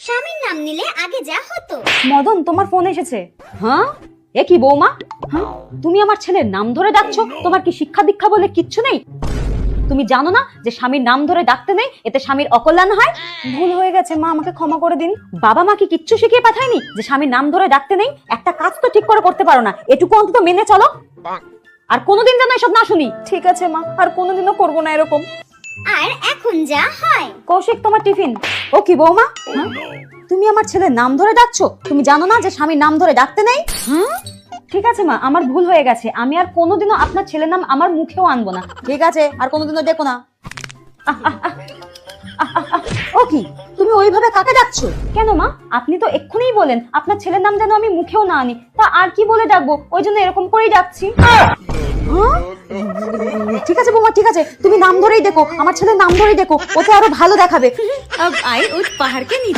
স্বামীর নাম নিলে আগে যা হতো। মদন, তোমার ফোন এসেছে। হ্যাঁ, এ কি বৌমা? হ্যাঁ, তুমি আমার ছেলের নাম ধরে ডাকছো? তোমার কি শিক্ষা দীক্ষা বলে কিচ্ছু নেই? তুমি জানো না যে স্বামীর নাম ধরে ডাকতে নেই, এতে স্বামীর অকল্যাণ হয়? ভুল হয়ে গেছে মা, আমাকে ক্ষমা করে দিন। বাবা মা কি কিচ্ছু শিখিয়ে পাঠায়নি যে স্বামীর নাম ধরে ডাকতে নেই? একটা কাজ তো ঠিক করে করতে পারো না, এটুকু অন্তত মেনে চলো। আর কোনোদিন যেন এসব না শুনি। ঠিক আছে মা, আর কোনোদিনও করবো না এরকম। আর এখন যা হয়। কৌশিক, তোমার টিফিন। ও কি বৌমা, হ্যাঁ? তুমি আমার ছেলের নাম ধরে ডাকছো? তুমি জানো না যে স্বামীর নাম ধরে ডাকতে নেই? হ্যাঁ, ঠিক আছে মা, আমার ভুল হয়ে গেছে। আমি আর কোনোদিনও আপনার ছেলের নাম আমার মুখেও আনবো না। ঠিক আছে, আর কোনোদিনও ডেকো না। ও কি, তুমি ওইভাবে কাকে ডাকছো কেন মা? আপনি তো এক্ষুনিই বলেন আপনার ছেলের নাম যেন আমি মুখেও না আনি, তা আর কি বলে ডাকবো? ওই জন্য এরকম করেই ডাকছি। হ্যাঁ? ঠিক আছে বৌমা, ঠিক আছে, তুমি নাম ধরেই দেখো, আমার ছেলের নাম ধরেই দেখো, ওতে আরো ভালো দেখাবে। अब आए उस पहाड़ के नीचे।